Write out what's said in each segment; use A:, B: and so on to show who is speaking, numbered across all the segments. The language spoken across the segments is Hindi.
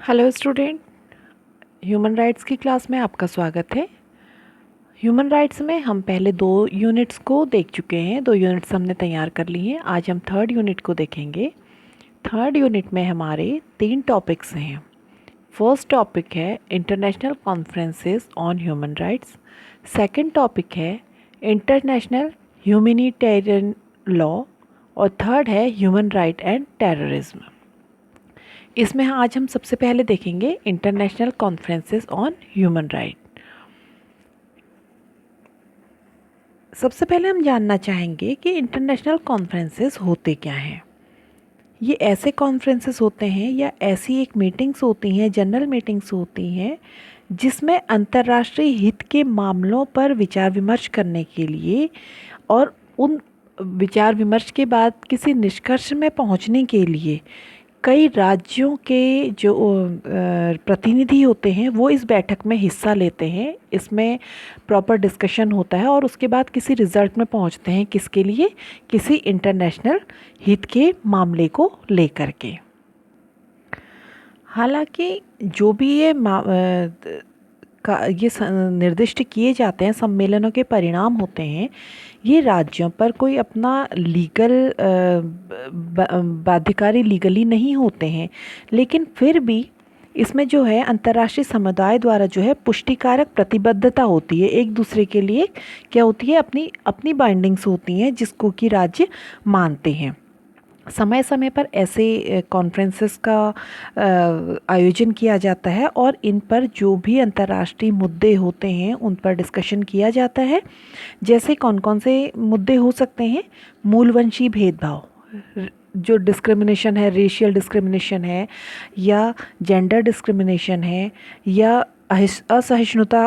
A: हेलो स्टूडेंट, ह्यूमन राइट्स की क्लास में आपका स्वागत है। ह्यूमन राइट्स में हम पहले 2 यूनिट्स को देख चुके हैं। 2 यूनिट्स हमने तैयार कर ली हैं। आज हम थर्ड यूनिट को देखेंगे। थर्ड यूनिट में हमारे 3 टॉपिक्स हैं। फर्स्ट टॉपिक है international conferences on human rights. Second topic है इंटरनेशनल ह्यूमैनिटेरियन लॉ और थर्ड है ह्यूमन राइट एंड टेररिज्म। इसमें आज हम सबसे पहले देखेंगे international conferences on human right. सबसे पहले हम जानना चाहेंगे कि इंटरनेशनल कॉन्फ्रेंसेस होते क्या हैं। ये ऐसे कॉन्फ्रेंसेस होते हैं या ऐसी एक मीटिंग्स होती हैं, जनरल मीटिंग्स होती हैं जिसमें अंतर्राष्ट्रीय हित के मामलों पर विचार विमर्श करने के लिए और उन विचार विमर्श के बाद किसी निष्कर्ष में पहुंचने के लिए कई राज्यों के जो प्रतिनिधि होते हैं वो इस बैठक में हिस्सा लेते हैं। इसमें प्रॉपर डिस्कशन होता है और उसके बाद किसी रिज़ल्ट में पहुंचते हैं। किसके लिए? किसी इंटरनेशनल हित के मामले को लेकर के। हालांकि जो भी ये निर्दिष्ट किए जाते हैं, सम्मेलनों के परिणाम होते हैं, ये राज्यों पर कोई अपना लीगल बाध्यकारी लीगली नहीं होते हैं, लेकिन फिर भी इसमें जो है अंतर्राष्ट्रीय समुदाय द्वारा जो है पुष्टिकारक प्रतिबद्धता होती है। एक दूसरे के लिए क्या होती है? अपनी अपनी बाइंडिंग्स होती हैं जिसको कि राज्य मानते हैं। समय समय पर ऐसे कॉन्फ्रेंसेस का आयोजन किया जाता है और इन पर जो भी अंतर्राष्ट्रीय मुद्दे होते हैं उन पर डिस्कशन किया जाता है। जैसे कौन कौन से मुद्दे हो सकते हैं? मूलवंशी भेदभाव, जो डिस्क्रिमिनेशन है, रेशियल डिस्क्रिमिनेशन है या जेंडर डिस्क्रिमिनेशन है या असहिष्णुता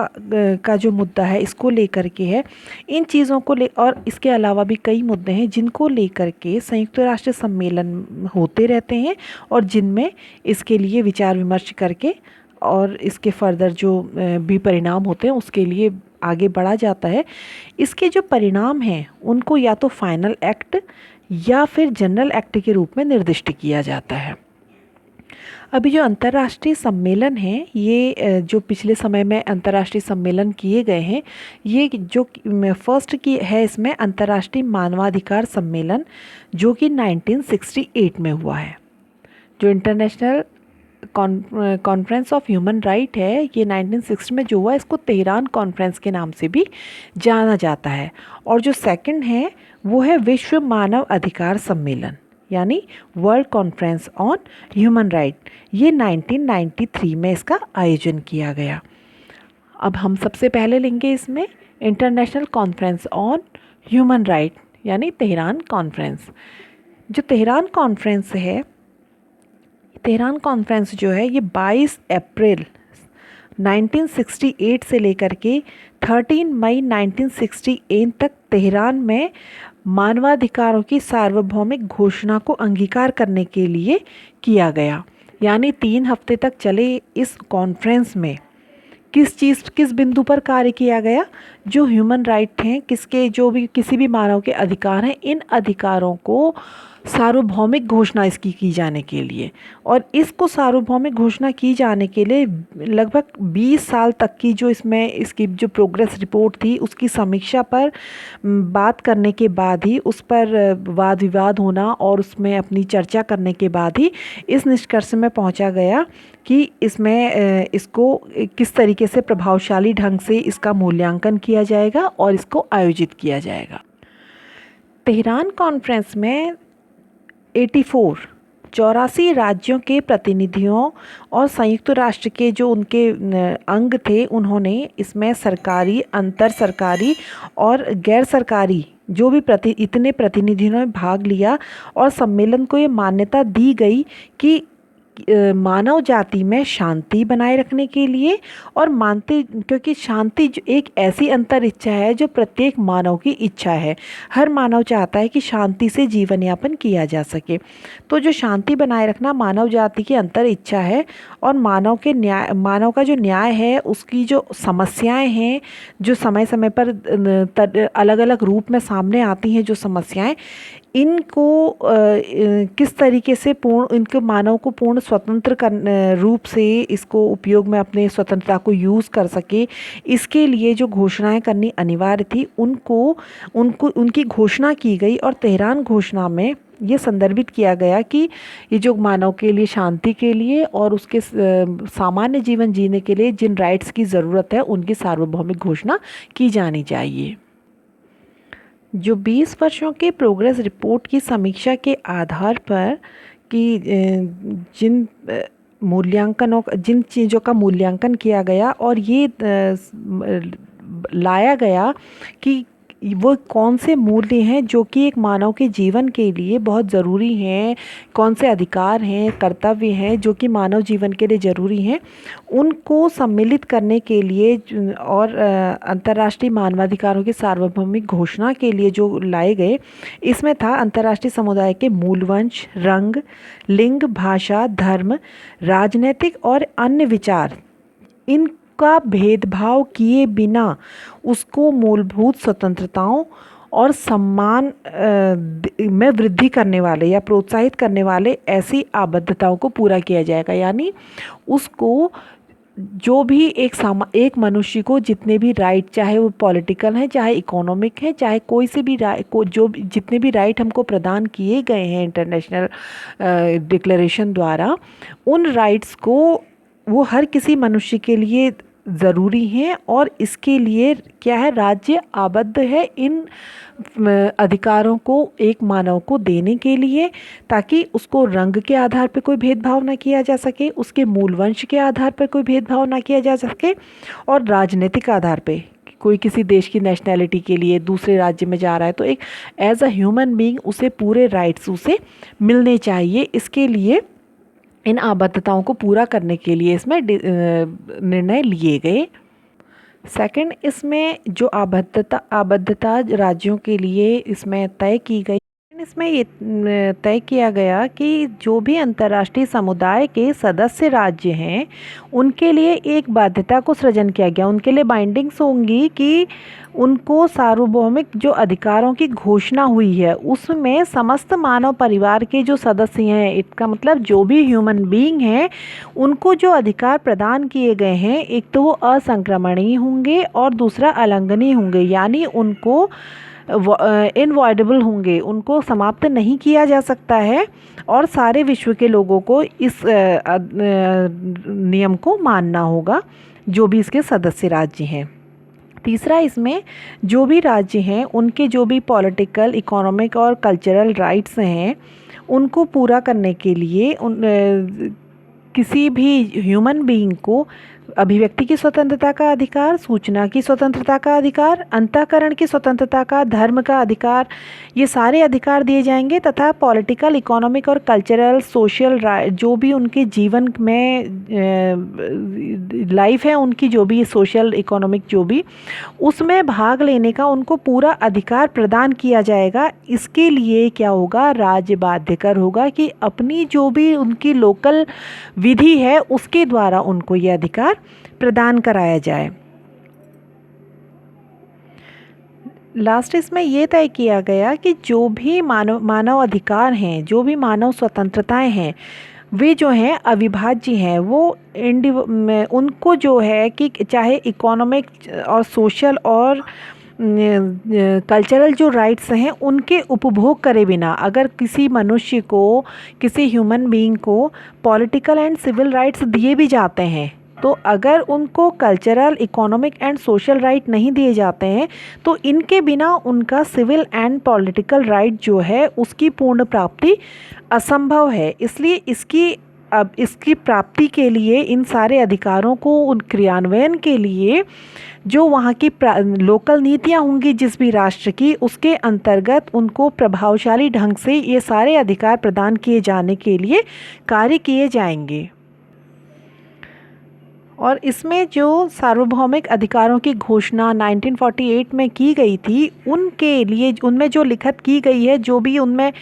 A: का जो मुद्दा है इसको लेकर के है। इन चीज़ों को ले और इसके अलावा भी कई मुद्दे हैं जिनको लेकर के संयुक्त राष्ट्र सम्मेलन होते रहते हैं और जिनमें इसके लिए विचार विमर्श करके और इसके फर्दर जो भी परिणाम होते हैं उसके लिए आगे बढ़ा जाता है। इसके जो परिणाम हैं उनको या तो फाइनल एक्ट या फिर जनरल एक्ट के रूप में निर्दिष्ट किया जाता है। अभी जो अंतर्राष्ट्रीय सम्मेलन हैं, ये जो पिछले समय में अंतर्राष्ट्रीय सम्मेलन किए गए हैं, ये जो फर्स्ट की है इसमें अंतर्राष्ट्रीय मानवाधिकार सम्मेलन जो कि 1968 में हुआ है। जो international conference of human right है, ये 1960 में जो हुआ, इसको तेहरान कॉन्फ्रेंस के नाम से भी जाना जाता है। और जो सेकंड है वो है विश्व मानव अधिकार सम्मेलन यानी world conference on human right. ये 1993 में इसका आयोजन किया गया। अब हम सबसे पहले लेंगे इसमें international conference on human right यानी तेहरान कॉन्फ्रेंस। जो तेहरान कॉन्फ्रेंस है, तेहरान कॉन्फ्रेंस जो है ये 22 अप्रैल 1968 से लेकर के 13 मई 1968 तक तेहरान में मानवाधिकारों की सार्वभौमिक घोषणा को अंगीकार करने के लिए किया गया। यानी 3 हफ्ते तक चले इस कॉन्फ्रेंस में किस बिंदु पर कार्य किया गया? जो ह्यूमन राइट हैं, जो भी किसी भी मानव के अधिकार हैं, इन अधिकारों को सार्वभौमिक घोषणा इसकी की जाने के लिए, और इसको सार्वभौमिक घोषणा की जाने के लिए लगभग 20 साल तक की जो इसकी जो प्रोग्रेस रिपोर्ट थी उसकी समीक्षा पर बात करने के बाद ही, उस पर वाद विवाद होना और उसमें अपनी चर्चा करने के बाद ही इस निष्कर्ष में पहुंचा गया कि इसको किस तरीके से प्रभावशाली ढंग से इसका मूल्यांकन किया जाएगा और इसको आयोजित किया जाएगा। तेहरान कॉन्फ्रेंस में 84 राज्यों के प्रतिनिधियों और संयुक्त राष्ट्र के जो उनके अंग थे, उन्होंने इसमें सरकारी, अंतर सरकारी और गैर सरकारी जो भी इतने प्रतिनिधियों ने भाग लिया और सम्मेलन को ये मान्यता दी गई कि मानव जाति में शांति बनाए रखने के लिए और क्योंकि शांति एक ऐसी अंतर इच्छा है जो प्रत्येक मानव की इच्छा है। हर मानव चाहता है कि शांति से जीवन यापन किया जा सके। तो जो शांति बनाए रखना मानव जाति की अंतर इच्छा है और मानव का जो न्याय है, उसकी जो समस्याएं हैं, जो समय समय पर अलग अलग रूप में सामने आती हैं, जो समस्याएं, इनको किस तरीके से इनके मानव को पूर्ण स्वतंत्र रूप से इसको उपयोग में अपने स्वतंत्रता को यूज़ कर सके, इसके लिए जो घोषणाएं करनी अनिवार्य थी उनकी घोषणा की गई। और तेहरान घोषणा में ये संदर्भित किया गया कि ये जो मानव के लिए शांति के लिए और उसके सामान्य जीवन जीने के लिए जिन राइट्स की ज़रूरत है उनकी सार्वभौमिक घोषणा की जानी चाहिए। जो 20 वर्षों के प्रोग्रेस रिपोर्ट की समीक्षा के आधार पर कि जिन चीज़ों का मूल्यांकन किया गया और ये लाया गया कि वो कौन से मूल्य हैं जो कि एक मानव के जीवन के लिए बहुत ज़रूरी हैं, कौन से अधिकार हैं, कर्तव्य हैं जो कि मानव जीवन के लिए ज़रूरी हैं, उनको सम्मिलित करने के लिए और अंतर्राष्ट्रीय मानवाधिकारों की सार्वभौमिक घोषणा के लिए जो लाए गए, इसमें था अंतर्राष्ट्रीय समुदाय के मूलवंश, रंग, लिंग, भाषा, धर्म, राजनीतिक और अन्य विचार, का भेदभाव किए बिना उसको मूलभूत स्वतंत्रताओं और सम्मान में वृद्धि करने वाले या प्रोत्साहित करने वाले ऐसी आबद्धताओं को पूरा किया जाएगा। यानी उसको जो भी एक मनुष्य को जितने भी राइट, चाहे वो पॉलिटिकल हैं, चाहे इकोनॉमिक हैं, चाहे कोई से भी जितने भी राइट हमको प्रदान किए गए हैं इंटरनेशनल डिक्लेरेशन द्वारा, उन राइट्स को वो हर किसी मनुष्य के लिए ज़रूरी हैं। और इसके लिए क्या है, राज्य आबद्ध है इन अधिकारों को एक मानव को देने के लिए, ताकि उसको रंग के आधार पर कोई भेदभाव ना किया जा सके, उसके मूल वंश के आधार पर कोई भेदभाव ना किया जा सके, और राजनीतिक आधार पे कोई किसी देश की नेशनैलिटी के लिए दूसरे राज्य में जा रहा है तो एक एज अ ह्यूमन बीइंग उसे पूरे राइट्स उसे मिलने चाहिए। इसके लिए इन आबद्धताओं को पूरा करने के लिए इसमें निर्णय लिए गए। सेकंड, इसमें जो आबद्धता राज्यों के लिए इसमें तय की गई, इसमें ये तय किया गया कि जो भी अंतर्राष्ट्रीय समुदाय के सदस्य राज्य हैं उनके लिए एक बाध्यता को सृजन किया गया, उनके लिए बाइंडिंग्स होंगी कि उनको सार्वभौमिक जो अधिकारों की घोषणा हुई है उसमें समस्त मानव परिवार के जो सदस्य हैं, इसका मतलब जो भी ह्यूमन बीइंग हैं, उनको जो अधिकार प्रदान किए गए हैं, एक तो वो असंक्रमणीय होंगे और दूसरा अलंघनीय होंगे, यानी उनको इनवॉइडेबल होंगे, उनको समाप्त नहीं किया जा सकता है और सारे विश्व के लोगों को इस नियम को मानना होगा, जो भी इसके सदस्य राज्य हैं। तीसरा, इसमें जो भी राज्य हैं उनके जो भी पॉलिटिकल, इकोनॉमिक और कल्चरल राइट्स हैं उनको पूरा करने के लिए किसी भी ह्यूमन बीइंग को अभिव्यक्ति की स्वतंत्रता का अधिकार, सूचना की स्वतंत्रता का अधिकार, अंतःकरण की स्वतंत्रता का, धर्म का अधिकार, ये सारे अधिकार दिए जाएंगे तथा पॉलिटिकल, इकोनॉमिक और कल्चरल, सोशल जो भी उनके जीवन में लाइफ है उनकी, जो भी सोशल इकोनॉमिक जो भी उसमें भाग लेने का उनको पूरा अधिकार प्रदान किया जाएगा। इसके लिए क्या होगा, राज्य बाध्यकर होगा कि अपनी जो भी उनकी लोकल विधि है उसके द्वारा उनको ये अधिकार प्रदान कराया जाए। लास्ट इसमें यह तय किया गया कि जो भी मानव अधिकार हैं, जो भी मानव स्वतंत्रताएं हैं, वे जो हैं अविभाज्य हैं। वो उनको जो है कि चाहे इकोनॉमिक और सोशल और कल्चरल जो राइट्स हैं उनके उपभोग करे बिना, अगर किसी मनुष्य को, किसी ह्यूमन बीइंग को पॉलिटिकल एंड सिविल राइट्स दिए भी जाते हैं, तो अगर उनको cultural, economic and social right नहीं दिए जाते हैं तो इनके बिना उनका सिविल एंड पॉलिटिकल राइट जो है उसकी पूर्ण प्राप्ति असंभव है। इसलिए इसकी प्राप्ति के लिए, इन सारे अधिकारों को उन क्रियान्वयन के लिए जो वहाँ की लोकल नीतियाँ होंगी जिस भी राष्ट्र की, उसके अंतर्गत उनको प्रभावशाली ढंग से ये सारे अधिकार प्रदान किए जाने के लिए कार्य किए जाएंगे। और इसमें जो सार्वभौमिक अधिकारों की घोषणा 1948 में की गई थी, उनके लिए उनमें जो लिखत की गई है, जो भी उनमें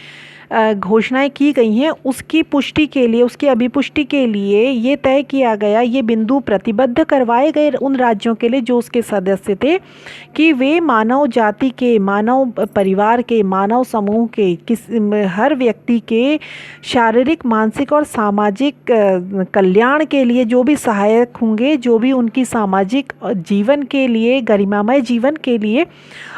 A: घोषणाएं की गई हैं उसकी पुष्टि के लिए, उसकी अभिपुष्टि के लिए ये तय किया गया, ये बिंदु प्रतिबद्ध करवाए गए उन राज्यों के लिए जो उसके सदस्य थे कि वे मानव जाति के, मानव परिवार के, मानव समूह के हर व्यक्ति के शारीरिक, मानसिक और सामाजिक कल्याण के लिए जो भी सहायक होंगे, जो भी उनकी सामाजिक जीवन के लिए, गरिमामय जीवन के लिए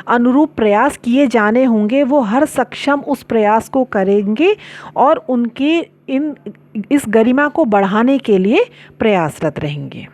A: अनुरूप प्रयास किए जाने होंगे, वो हर सक्षम उस प्रयास को करेंगे और उनके इस गरिमा को बढ़ाने के लिए प्रयासरत रहेंगे।